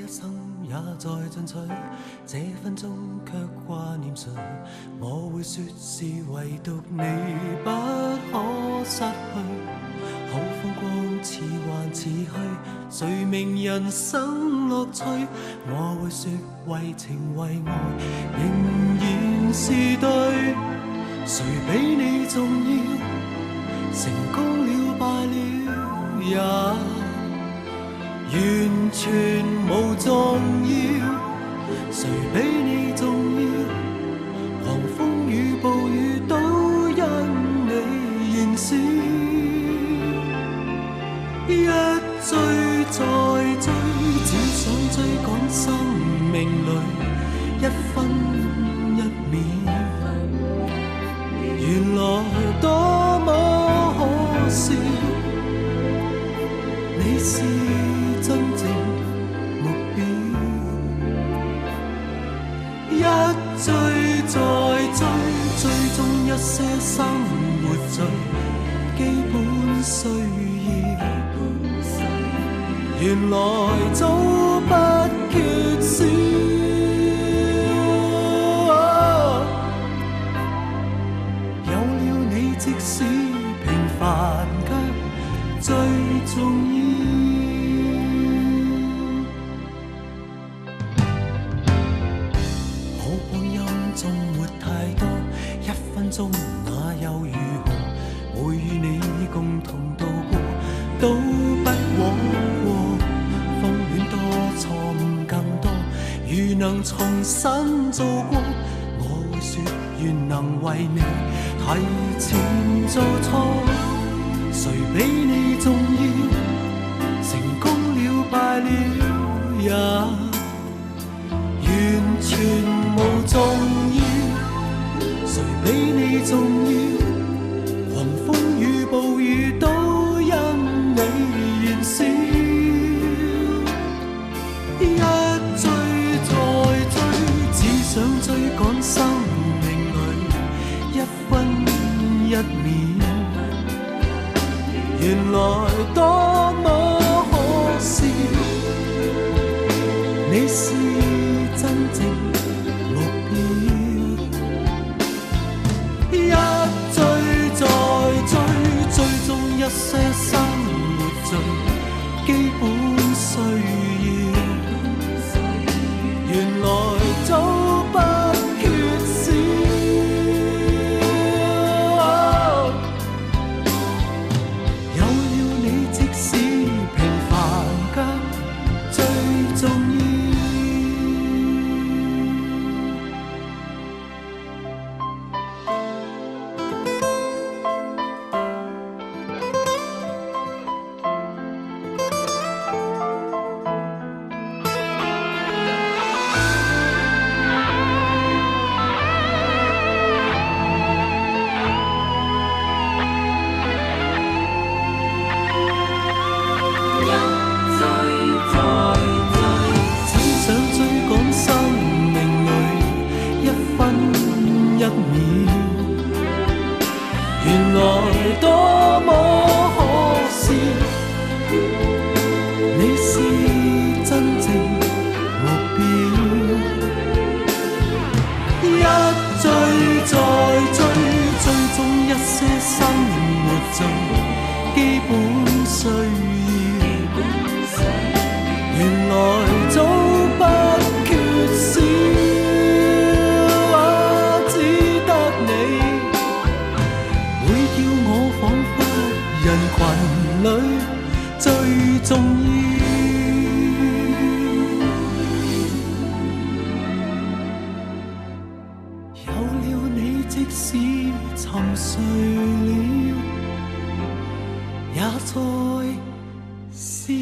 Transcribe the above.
生也在進取，這分鐘卻掛念誰？我會說是唯獨你不可失去。好風光似幻似虛，誰明人生樂趣？我會說為情為愛仍然是對。誰比你重要？成功了敗了也完全無重要。誰比你重要？狂風與暴雨都因你燃燒。一追再追，只想追趕生命裏一分一秒。原來多麼可笑，你是真正目標。一追再追，追蹤一些生活最基本需要。原來早不缺少。有了你，即使平凡卻最重要。好光陰縱沒太多，一分鐘那又如何？會與你共同度過，都不枉過。風戀多，錯誤更多，如能重新做過，我會說願能為你提前做錯。誰比你重要？成功了敗了也完全無重要。誰比你重要？狂風與暴雨都因你燃燒。一追再追，只想追趕生命裏一分一秒。原來多麼可笑，你是真正目標。一追再追，追蹤一些生活最基本需要。原來早不缺少。有了你，即使平凡卻最重要。原來多麼可笑，你是真正目標。一追再追，追蹤一些生活最基本需要。原來早不缺少。人群裏最重要。有了你，即使沉睡了，也在笑。